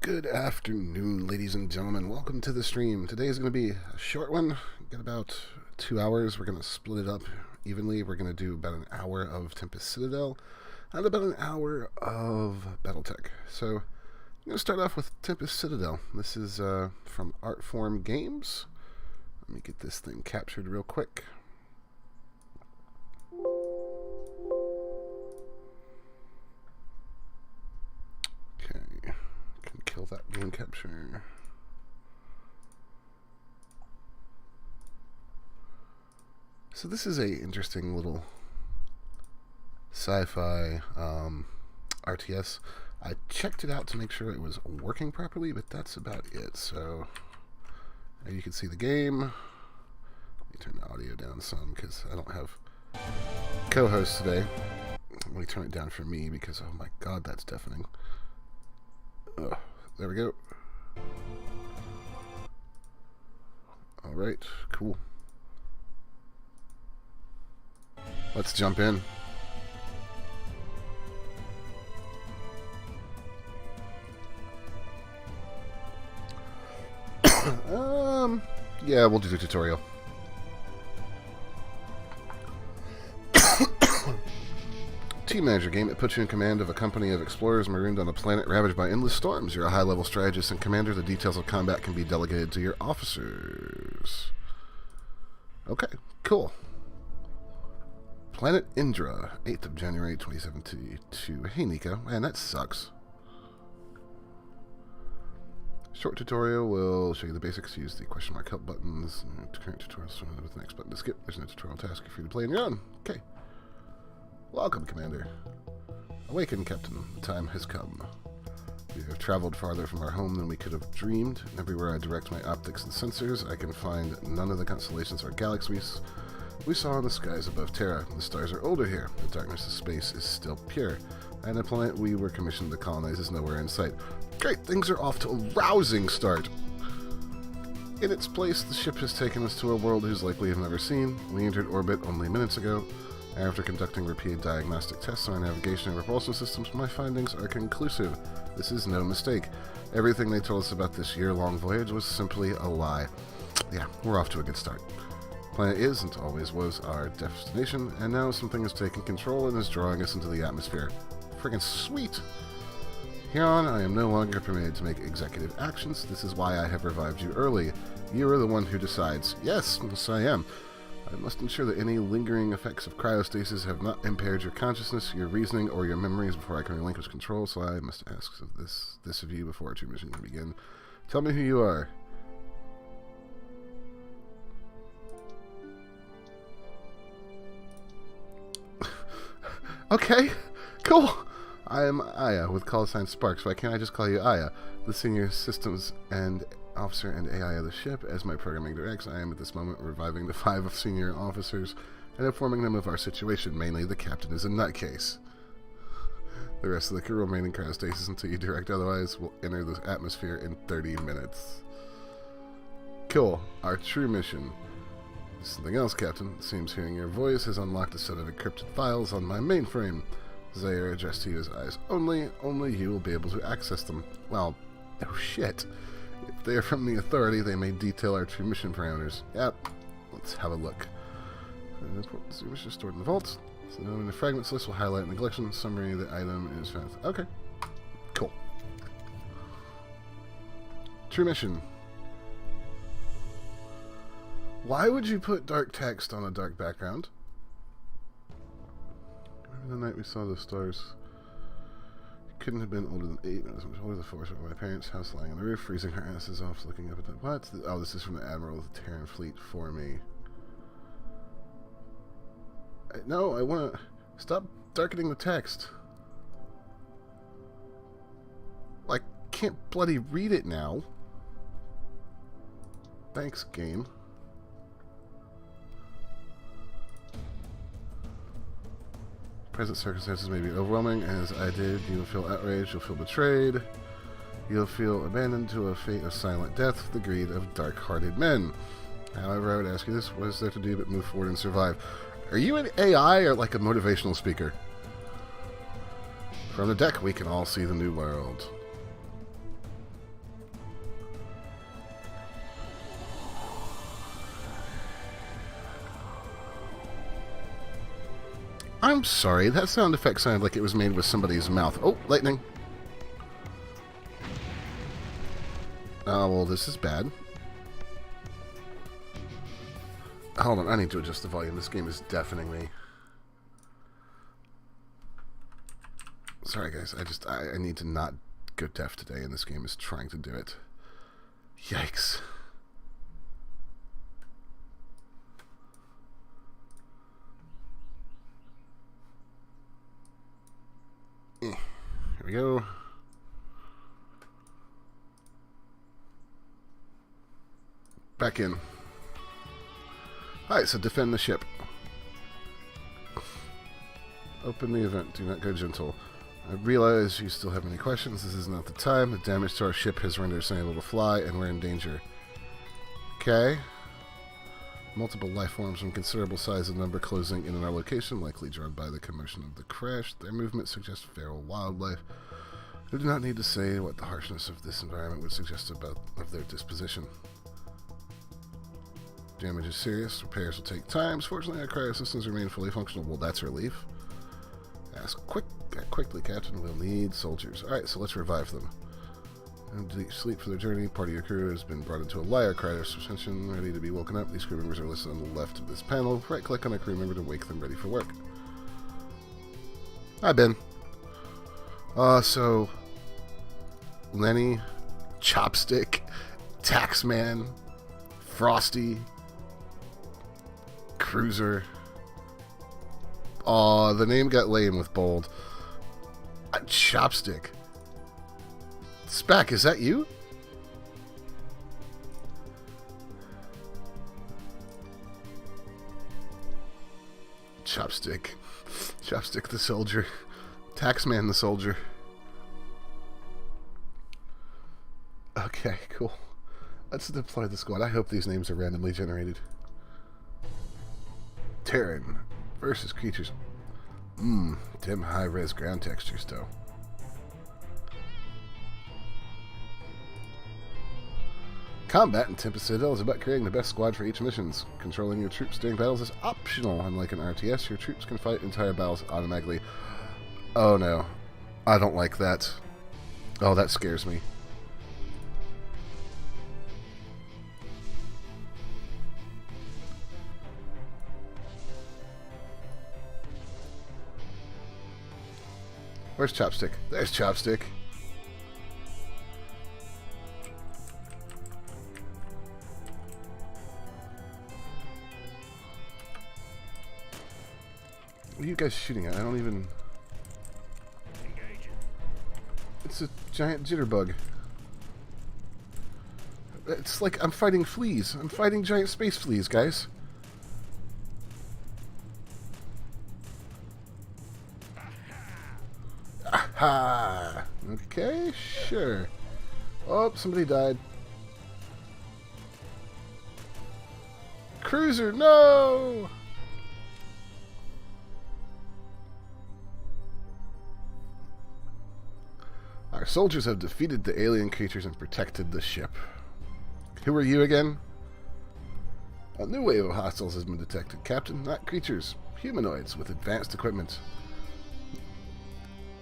Good afternoon, ladies and gentlemen. Welcome to the stream. Today is going to be a short one. Got about 2 hours. We're going to split it up evenly. We're going to do about an hour of Tempest Citadel and about an hour of Battletech. So I'm going to start off with Tempest Citadel. This is from Aartform Games. Let me get this thing captured real quick. Okay. Can kill that game capture. So this is a interesting little sci-fi RTS. I checked it out to make sure it was working properly, but that's about it. So you can see the game. Let me turn the audio down some because I don't have co-hosts today. Let me turn it down for me because, oh my god, that's deafening. Oh, there we go. Alright, cool. Let's jump in. Yeah, we'll do the tutorial. Team Manager game. It puts you in command of a company of explorers marooned on a planet ravaged by endless storms. You're a high-level strategist and commander. The details of combat can be delegated to your officers. Okay, cool. Planet Indra, 8th of January 2072. Hey, Nico. Man, that sucks. Short tutorial will show you the basics. Use the question mark help buttons. Current tutorial with the next button to skip. There's no tutorial task. You're free to play on your own. Okay. Welcome, Commander. Awaken, Captain. The time has come. We have traveled farther from our home than we could have dreamed. Everywhere I direct my optics and sensors, I can find none of the constellations or galaxies we saw in the skies above Terra. The stars are older here. The darkness of space is still pure. And the planet we were commissioned to colonize is nowhere in sight. Great, things are off to a rousing start. In its place, the ship has taken us to a world whose like we have never seen. We entered orbit only minutes ago. After conducting repeated diagnostic tests on our navigation and propulsion systems, my findings are conclusive. This is no mistake. Everything they told us about this year-long voyage was simply a lie. Yeah, we're off to a good start. Planet is, and always was, our destination, and now something has taken control and is drawing us into the atmosphere. Friggin' sweet! Here on, I am no longer permitted to make executive actions. This is why I have revived you early. You are the one who decides. Yes, I am. I must ensure that any lingering effects of cryostasis have not impaired your consciousness, your reasoning, or your memories before I can relinquish control, so I must ask of this of you before our true mission can begin. Tell me who you are. Okay, cool. I am Aya with call sign Sparks. Why can't I just call you Aya, the senior systems and officer and AI of the ship? As my programming directs, I am at this moment reviving the 5 senior officers and informing them of our situation. Mainly, the captain is a nutcase. The rest of the crew remain in cryostasis until you direct otherwise. Will enter the atmosphere in 30 minutes. Cool. Our true mission. Something else, Captain. It seems hearing your voice has unlocked a set of encrypted files on my mainframe. They are addressed to you as eyes only. Only you will be able to access them. Well, oh shit. If they are from the Authority, they may detail our true mission parameters. Yep. Let's have a look. The mission stored in the vault. So in the fragments list will highlight in the collection summary the item is found. Okay. Cool. True mission. Why would you put dark text on a dark background? Remember the night we saw the stars? It couldn't have been older than 8. It was older than 4. So my parents' house lying on the roof, freezing her asses off, looking up at the... What? Oh, this is from the Admiral of the Terran Fleet for me. No, I want to... Stop darkening the text. I can't bloody read it now. Thanks, game. Present circumstances may be overwhelming. As I did, you will feel outraged, you'll feel betrayed, you'll feel abandoned to a fate of silent death, the greed of dark-hearted men. However, I would ask you this, what is there to do but move forward and survive? Are you an AI or like a motivational speaker? From the deck, we can all see the new world. I'm sorry, that sound effect sounded like it was made with somebody's mouth. Oh, lightning. Oh, well, this is bad. Hold on, I need to adjust the volume. This game is deafening me. Sorry, guys. I need to not go deaf today, and this game is trying to do it. Yikes. Here we go. Back in. Alright, so defend the ship. Open the event. Do not go gentle. I realize you still have many questions. This is not the time. The damage to our ship has rendered us unable to fly, and we're in danger. Okay. Multiple life forms from considerable size and number closing in on our location, likely drawn by the commotion of the crash. Their movement suggests feral wildlife. We do not need to say what the harshness of this environment would suggest about their disposition. Damage is serious. Repairs will take time. Fortunately, our cryo systems remain fully functional. Well, that's a relief. Ask quickly, Captain. We'll need soldiers. Alright, so let's revive them. And deep sleep for their journey. Part of your crew has been brought into a liar cryo suspension, ready to be woken up. These crew members are listed on the left of this panel. Right-click on a crew member to wake them ready for work. Hi, Ben. So... Lenny, Chopstick, Taxman, Frosty, Cruiser. Aw, the name got lame with bold. Chopstick. Spack, is that you? Chopstick. Chopstick the soldier. Taxman the soldier. Okay, cool. Let's deploy the squad. I hope these names are randomly generated. Terran versus creatures. Dim high-res ground textures, though. Combat in Tempest Citadel is about creating the best squad for each missions. Controlling your troops during battles is optional. Unlike an RTS, your troops can fight entire battles automatically. Oh no. I don't like that. Oh, that scares me. Where's Chopstick? There's Chopstick. What are you guys shooting at? I don't even... It's a giant jitterbug. It's like I'm fighting fleas. I'm fighting giant space fleas, guys. Aha! Okay, sure. Oh, somebody died. Cruiser, no! Our soldiers have defeated the alien creatures and protected the ship. Who are you again? A new wave of hostiles has been detected, Captain. Not creatures, humanoids with advanced equipment.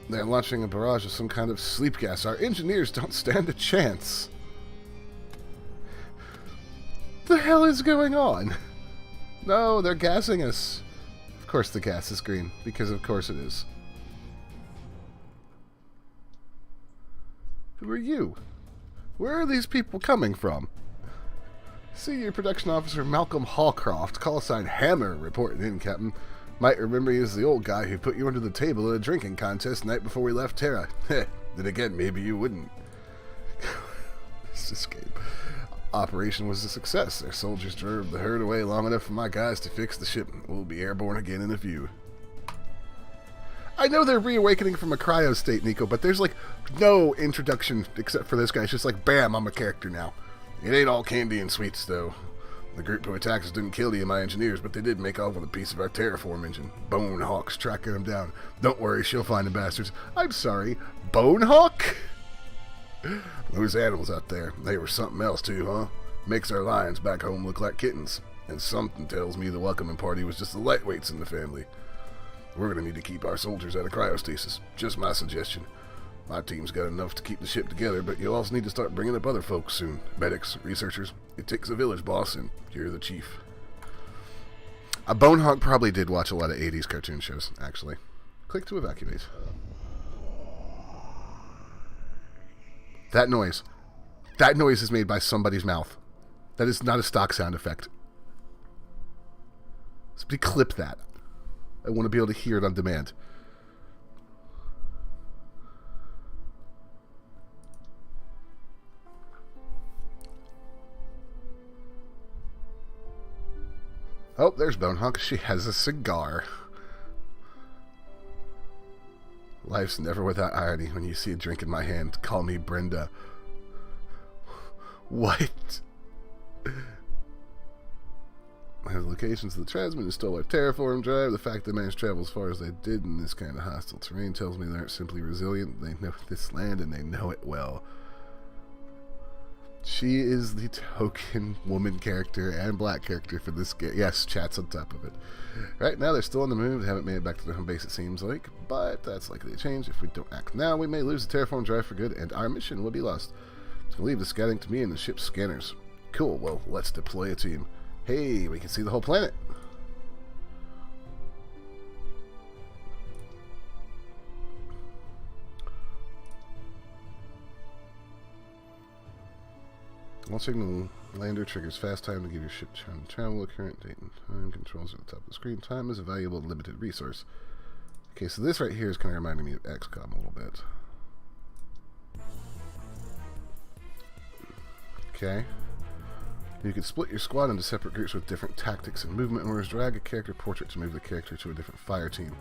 They're launching a barrage of some kind of sleep gas. Our engineers don't stand a chance. The hell is going on? No, they're gassing us. Of course the gas is green, because of course it is. Who are you? Where are these people coming from? Senior Production Officer Malcolm Hallcroft, call sign Hammer, reporting in, Captain. Might remember he is the old guy who put you under the table at a drinking contest the night before we left Terra. Then again, maybe you wouldn't. This escape. Operation was a success. Their soldiers drove the herd away long enough for my guys to fix the ship. We'll be airborne again in a few. I know they're reawakening from a cryo state, Nico, but there's like no introduction except for this guy. It's just like, bam, I'm a character now. It ain't all candy and sweets, though. The group who attacked us didn't kill any of my engineers, but they did make off with a piece of our Terraform engine. Bonehawk's tracking them down. Don't worry, she'll find the bastards. I'm sorry, Bonehawk? Those animals out there, they were something else too, huh? Makes our lions back home look like kittens. And something tells me the welcoming party was just the lightweights in the family. We're going to need to keep our soldiers out of cryostasis. Just my suggestion. My team's got enough to keep the ship together, but you'll also need to start bringing up other folks soon. Medics, researchers. It takes a village, boss, and you're the chief. A Bonehog probably did watch a lot of 80s cartoon shows, actually. Click to evacuate. That noise. That noise is made by somebody's mouth. That is not a stock sound effect. Somebody clip that. I want to be able to hear it on demand. Oh, there's Bonehawk. She has a cigar. Life's never without irony. When you see a drink in my hand, call me Brenda. What? The locations of the tribesmen install our terraform drive. The fact they managed to travel as far as they did in this kind of hostile terrain tells me they aren't simply resilient. They know this land and they know it well. She is the token woman character and black character for this game. Yes, chat's on top of it. Right now, they're still on the move. They haven't made it back to their home base, it seems like. But that's likely to change. If we don't act now, we may lose the terraform drive for good, and our mission will be lost. So leave the scouting to me and the ship's scanners. Cool, well, let's deploy a team. Hey, we can see the whole planet. Launching the lander triggers fast time to give your ship time to travel. Current date and time controls at the top of the screen. Time is a valuable and limited resource. Okay, so this right here is kind of reminding me of XCOM a little bit. Okay. You can split your squad into separate groups with different tactics and movement orders. Drag a character portrait to move the character to a different fire team.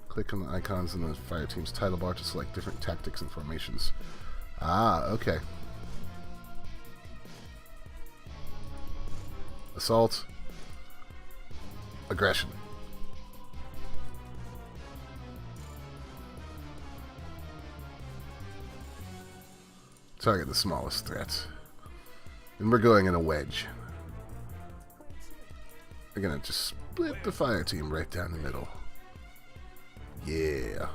Click on the icons in the fire team's title bar to select different tactics and formations. Ah, okay. Assault. Aggression. Target the smallest threats. And we're going in a wedge. We're gonna just split the fire team right down the middle. Yeah.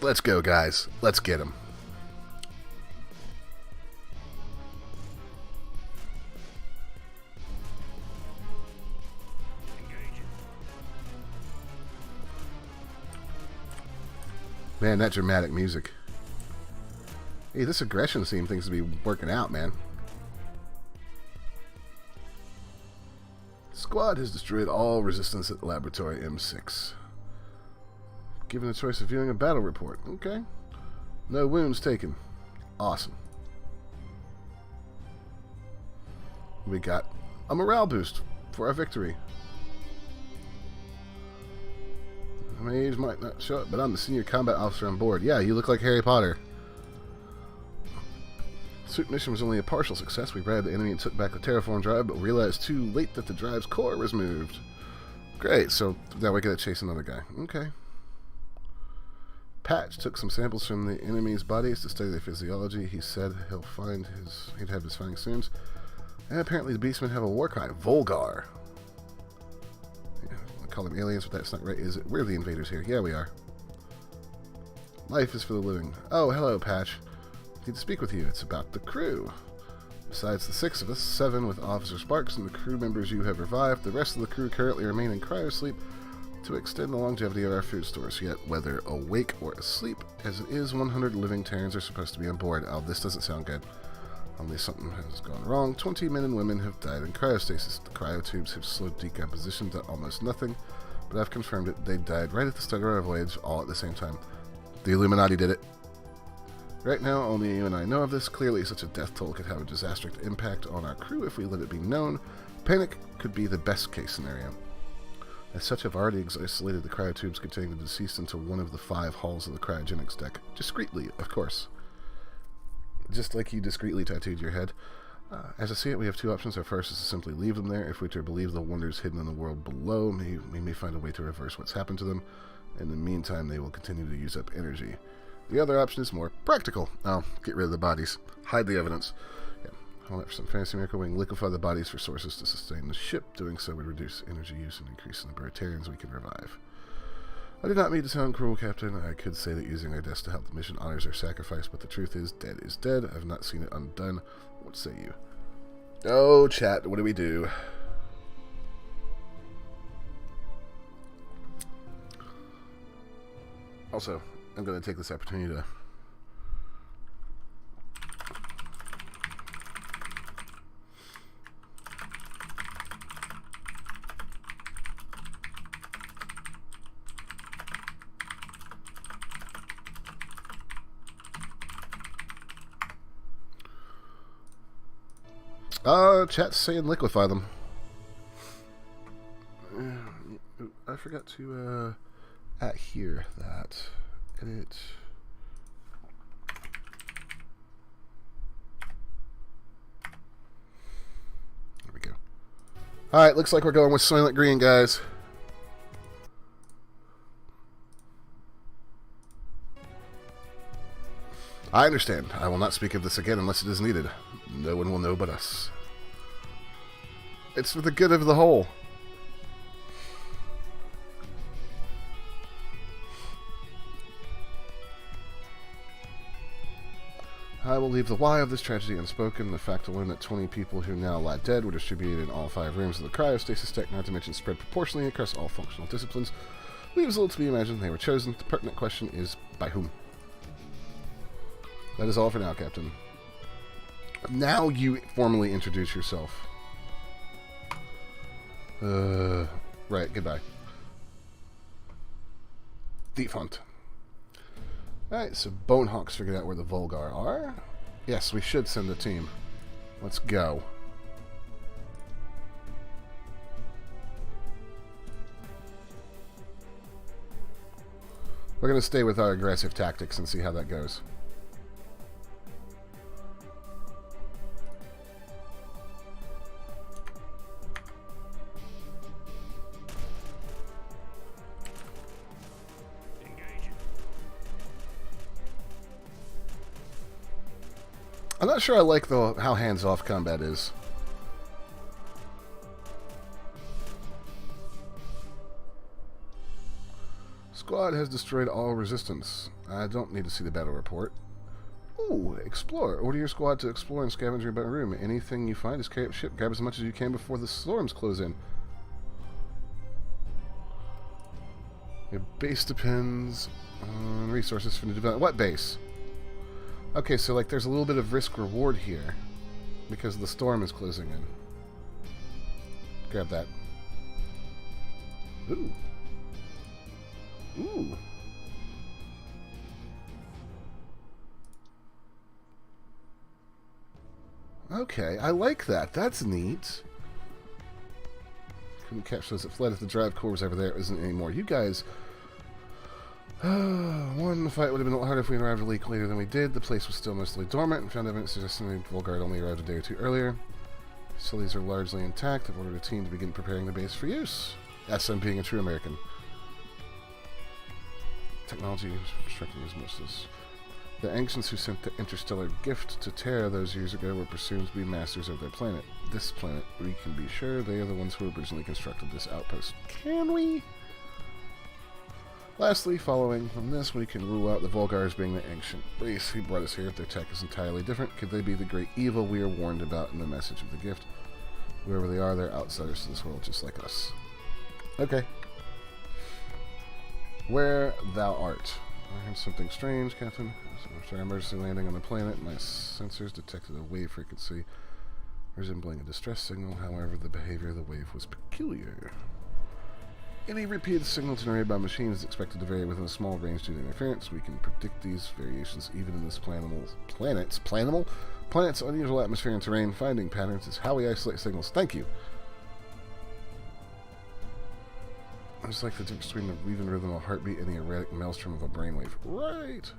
Let's go, guys. Let's get them. Man, that dramatic music. Hey, this aggression scene seems to be working out, man. Squad has destroyed all resistance at Laboratory M6. Given the choice of viewing a battle report. Okay. No wounds taken. Awesome. We got a morale boost for our victory. My age might not show it, but I'm the senior combat officer on board. Yeah, you look like Harry Potter. Suit mission was only a partial success. We routed the enemy and took back the terraform drive, but realized too late that the drive's core was moved. Great, so now we gotta chase another guy. Okay. Patch took some samples from the enemy's bodies to study their physiology. He said he'd have his findings soon. And apparently the beastmen have a war cry, Volgar. Call them aliens, but that's not right, is it? We're the invaders here. Yeah, we are. Life is for the living. Oh, hello, Patch. Need to speak with you. It's about the crew. Besides the 6 of us, 7 with Officer Sparks and the crew members you have revived, the rest of the crew currently remain in cryosleep to extend the longevity of our food stores. Yet, whether awake or asleep, as it is, 100 living Terrans are supposed to be on board. Oh, this doesn't sound good. Only something has gone wrong. 20 men and women have died in cryostasis. The cryotubes have slowed decomposition to almost nothing, but I've confirmed it. They died right at the start of our voyage, all at the same time. The Illuminati did it. Right now, only you and I know of this. Clearly, such a death toll could have a disastrous impact on our crew if we let it be known. Panic could be the best case scenario. As such, I've already isolated the cryotubes containing the deceased into one of the 5 halls of the cryogenics deck. Discreetly, of course. Just like you discreetly tattooed your head. As I see it, we have 2 options. Our first is to simply leave them there. If we are to believe the wonders hidden in the world below, we may find a way to reverse what's happened to them. In the meantime, they will continue to use up energy. The other option is more practical. Get rid of the bodies. Hide the evidence. Yeah. All that for some fantasy miracle. We can liquefy the bodies for sources to sustain the ship. Doing so would reduce energy use and increase the number of Terrans we can revive. I did not mean to sound cruel, Captain. I could say that using our deaths to help the mission honors our sacrifice, but the truth is dead. I have not seen it undone. What say you? Oh, chat, what do we do? Also, I'm going to take this opportunity to chat's saying liquefy them. I forgot to, here that. Edit. There we go. Alright, looks like we're going with Soylent Green, guys. I understand. I will not speak of this again unless it is needed. No one will know but us. It's for the good of the whole. I will leave the why of this tragedy unspoken. The fact alone that 20 people who now lie dead were distributed in all 5 rooms of the cryostasis deck, not to mention spread proportionally across all functional disciplines, leaves little to be imagined. They were chosen. The pertinent question is, by whom? That is all for now, Captain. Now you formally introduce yourself. Right, goodbye. Defunct. Alright, so Bonehawks figured out where the Volgar are. Yes, we should send a team. Let's go. We're going to stay with our aggressive tactics and see how that goes. I'm not sure I like how hands-off combat is. Squad has destroyed all resistance. I don't need to see the battle report. Ooh, explore. Order your squad to explore and scavenge your room. Anything you find is carry up ship. Grab as much as you can before the storms close in. Your base depends on resources from the development. What base? Okay, so like there's a little bit of risk-reward here because the storm is closing in. Grab that. Ooh. Ooh. Okay, I like that. That's neat. Couldn't catch those that fled. If the drive core was ever there, it isn't anymore. You guys... One fight would have been a lot harder if we arrived a week later than we did. The place was still mostly dormant and found evidence suggesting the Volgar only arrived a day or two earlier. Facilities are largely intact. I've ordered a team to begin preparing the base for use. Yes, I'm being a true American. Technology is restricting as much as... The ancients who sent the interstellar gift to Terra those years ago were presumed to be masters of their planet. This planet, we can be sure they are the ones who originally constructed this outpost. Can we? Lastly, following from this, we can rule out the Volgar as being the ancient race who brought us here. If their tech is entirely different, could they be the great evil we are warned about in the message of the gift? Whoever they are, they're outsiders to this world, just like us. Okay. Where thou art. I heard something strange, Captain. After our emergency landing on the planet, my sensors detected a wave frequency resembling a distress signal. However, the behavior of the wave was peculiar. Any repeated signal generated by machines is expected to vary within a small range due to interference. We can predict these variations even in this planet's unusual atmosphere and terrain. Finding patterns is how we isolate signals. Thank you. I just like the difference between the weaving rhythm of a heartbeat and the erratic maelstrom of a brainwave. Right.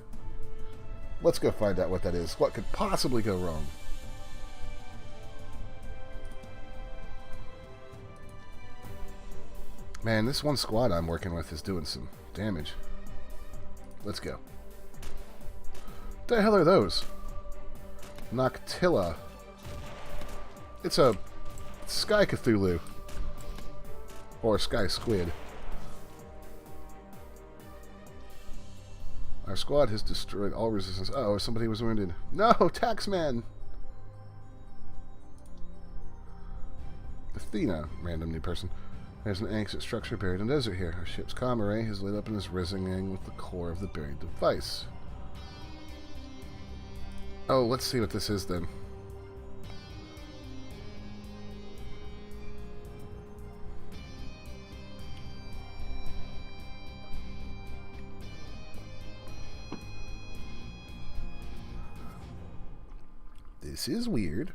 Let's go find out what that is. What could possibly go wrong? Man, this one squad I'm working with is doing some damage. Let's go. What the hell are those? Noctilla. It's a Sky Cthulhu. Or Sky Squid. Our squad has destroyed all resistance. Uh-oh, somebody was wounded. No, Taxman! Athena, random new person. There's an ancient structure buried in the desert here. Our ship's comm array is lit up and is resonating with the core of the buried device. Oh, let's see what this is then. This is weird.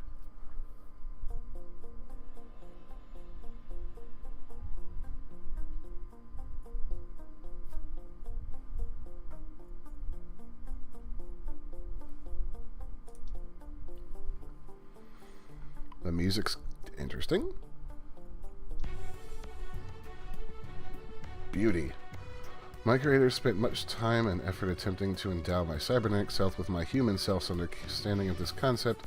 The music's interesting. Beauty. My creators spent much time and effort attempting to endow my cybernetic self with my human self's understanding of this concept.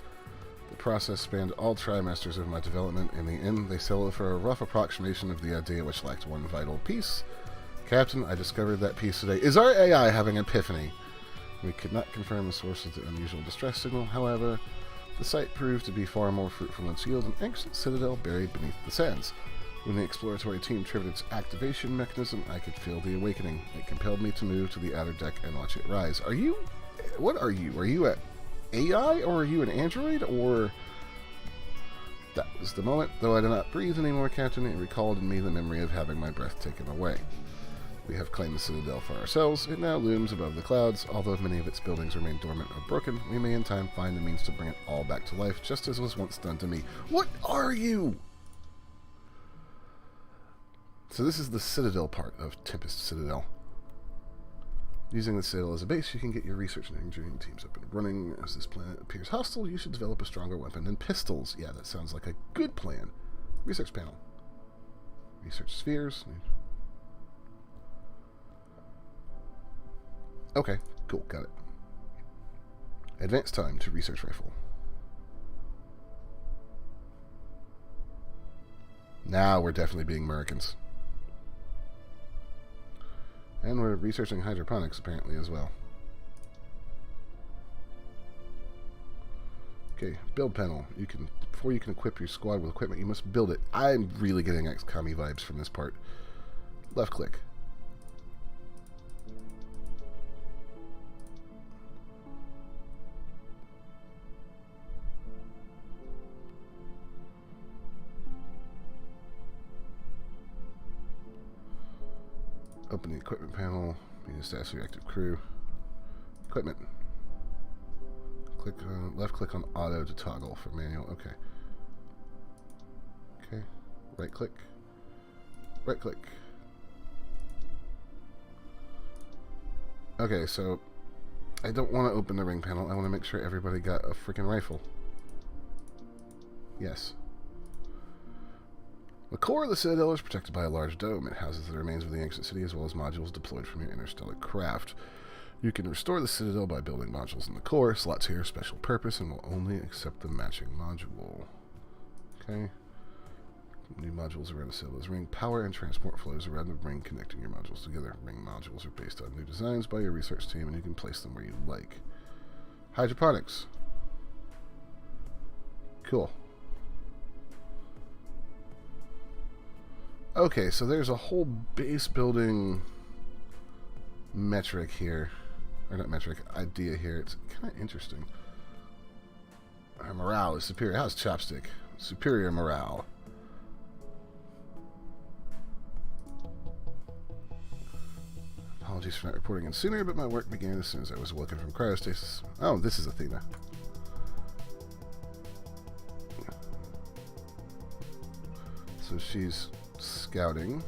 The process spanned all trimesters of my development. In the end, they settled for a rough approximation of the idea, which lacked one vital piece. Captain, I discovered that piece today. Is our AI having an epiphany? We could not confirm the source of the unusual distress signal. However, the site proved to be far more fruitful in its yield, an ancient citadel buried beneath the sands. When the exploratory team triggered its activation mechanism, I could feel the awakening. It compelled me to move to the outer deck and watch it rise. Are you... What are you? Are you an AI, or are you an android, or... That was the moment. Though I did not breathe anymore, Captain, it recalled in me the memory of having my breath taken away. We have claimed the Citadel for ourselves. It now looms above the clouds. Although many of its buildings remain dormant or broken, we may in time find the means to bring it all back to life, just as was once done to me. What are you? So this is the Citadel part of Tempest Citadel. Using the Citadel as a base, you can get your research and engineering teams up and running. As this planet appears hostile, you should develop a stronger weapon than pistols. Yeah, that sounds like a good plan. Research panel. Research spheres. Okay, cool, got it. Advance time to research rifle. Now we're definitely being Americans. And we're researching hydroponics apparently as well. Okay, build panel. You can, before you can equip your squad with equipment, you must build it. I'm really getting XCOM-y vibes from this part. Left click. Open the equipment panel. Need to status your active crew. Equipment. Click on left click on auto to toggle for manual. Okay. Okay. Right click. Right click. Okay, so I don't want to open the ring panel. I want to make sure everybody got a freaking rifle. Yes. The core of the Citadel is protected by a large dome. It houses the remains of the ancient city as well as modules deployed from your interstellar craft. You can restore the Citadel by building modules in the core. Slots here are special purpose and will only accept the matching module. Okay. New modules around the Citadel's ring. Power and transport flows around the ring connecting your modules together. Ring modules are based on new designs by your research team and you can place them where you like. Hydroponics. Cool. Okay, so there's a whole base building metric here. Or not metric, idea here. It's kind of interesting. Our morale is superior. How's Chopstick? Superior morale. Apologies for not reporting in sooner, but my work began as soon as I was awoken from cryostasis. Oh, this is Athena. So she's scouting.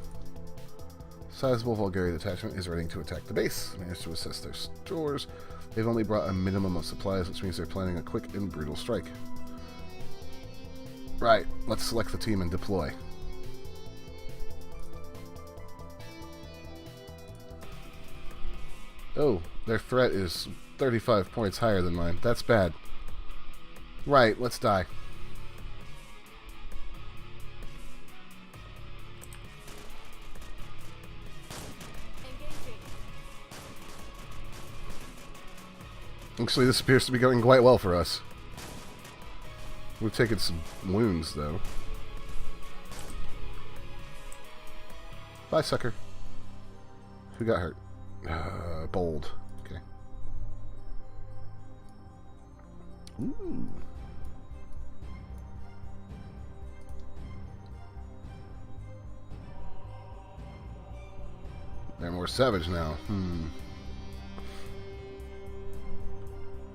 Sizable Vulgarian detachment is ready to attack the base. Managed to assess their stores. They've only brought a minimum of supplies, which means they're planning a quick and brutal strike. Right, let's select the team and deploy. Oh, their threat is 35 points higher than mine. That's bad. Right, let's die. Actually, this appears to be going quite well for us. We've taken some wounds, though. Bye, sucker. Who got hurt? Bold. Okay. Ooh. They're more savage now.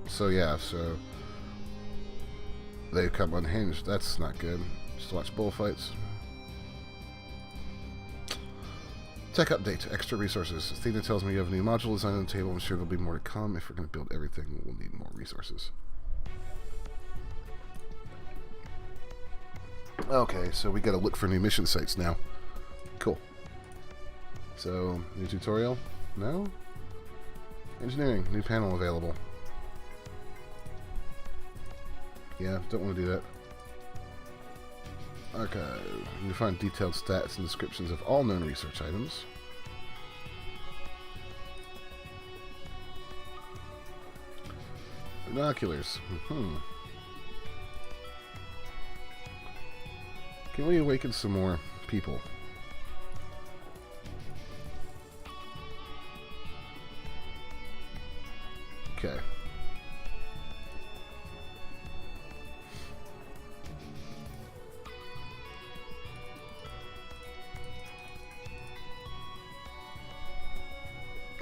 So yeah, so they've come unhinged. That's not good. Just watch bullfights. Tech update. Extra resources. Athena tells me you have a new module design on the table. I'm sure there'll be more to come. If we're going to build everything, we'll need more resources. Okay, so we got to look for new mission sites now. Cool. So, new tutorial? No? Engineering. New panel available. Yeah, don't want to do that. Archive. You can find detailed stats and descriptions of all known research items. Binoculars. Can we awaken some more people? Okay.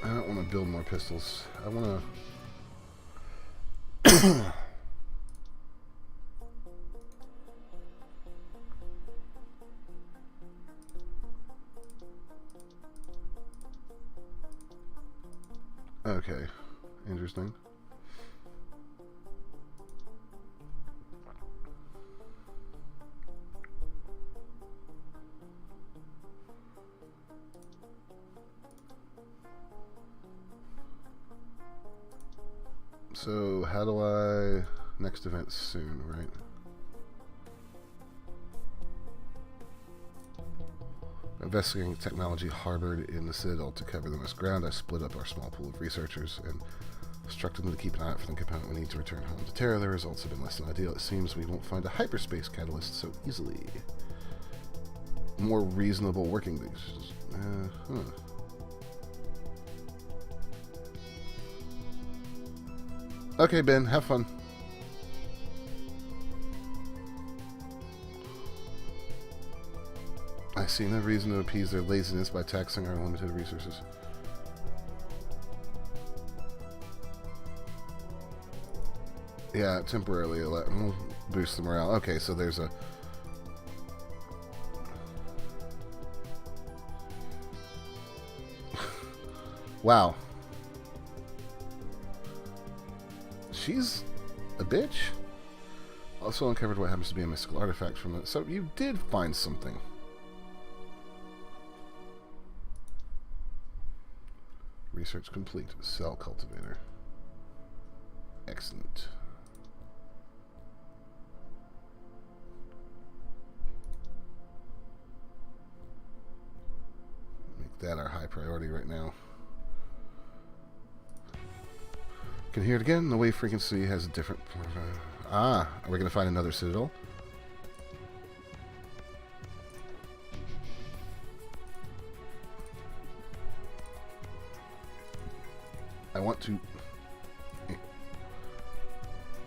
I don't want to build more pistols. I want to... Okay. Interesting. So, how do I... Next event soon, right? Investigating technology harbored in the Citadel to cover the most ground. I split up our small pool of researchers and instructed them to keep an eye out for the component we need to return home to Terra. The results have been less than ideal. It seems we won't find a hyperspace catalyst so easily. More reasonable working things. Okay, Ben, have fun. I see no reason to appease their laziness by taxing our limited resources. Yeah, temporarily we'll boost the morale. Okay, so there's a... Wow. She's a bitch. Also uncovered what happens to be a mystical artifact from it. So you did find something. Research complete. Cell cultivator. Excellent. Make that our high priority right now. Can hear it again. The wave frequency has a different... are we going to find another Citadel? I want to...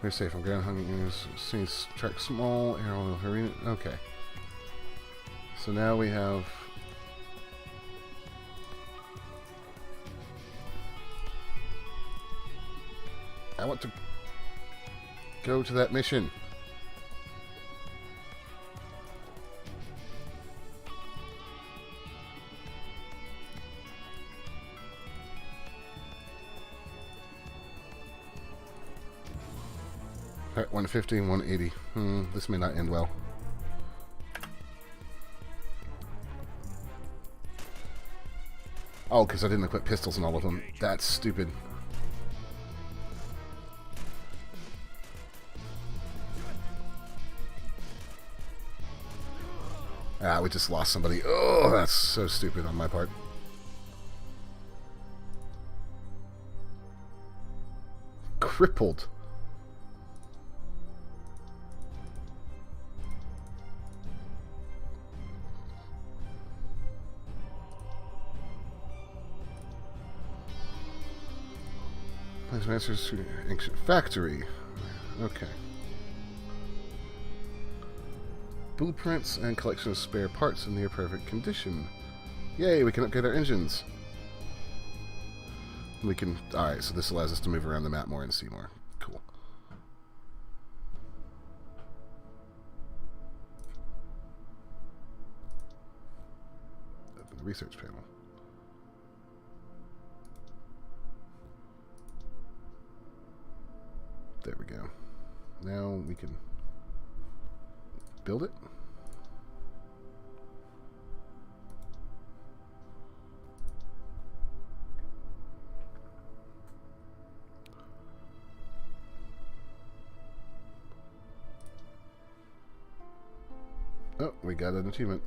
We're safe. I'm ground hungry. Seeing track small arrow arena. Okay. So now we have... I want to go to that mission. Alright, 150 and 180. This may not end well. Oh, because I didn't equip pistols in all of them. That's stupid. Ah, we just lost somebody. Oh, that's so stupid on my part. crippled. Place Master's Ancient Factory. Okay. Blueprints and collection of spare parts in near perfect condition. Yay, we can upgrade our engines. We can... Alright, so this allows us to move around the map more and see more. Cool. Open the research panel. There we go. Now we can build it. Oh, we got an achievement.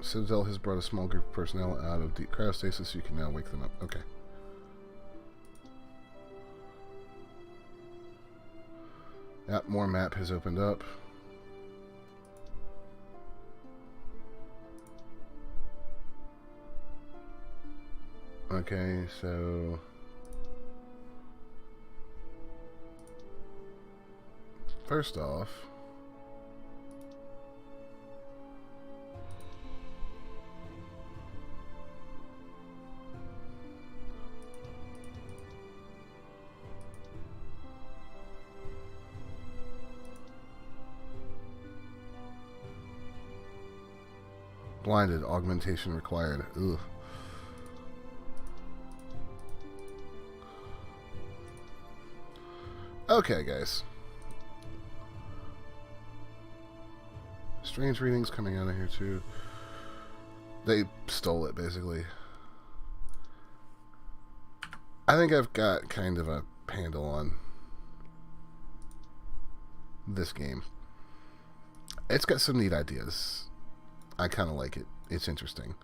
Citadel has brought a small group of personnel out of deep cryostasis. You can now wake them up. Okay. Yep, more map has opened up. Okay, so... First off... Blinded, augmentation required. Ugh. Okay, guys. Strange readings coming out of here, too. They stole it, basically. I think I've got kind of a handle on this game. It's got some neat ideas. I kind of like it. It's interesting.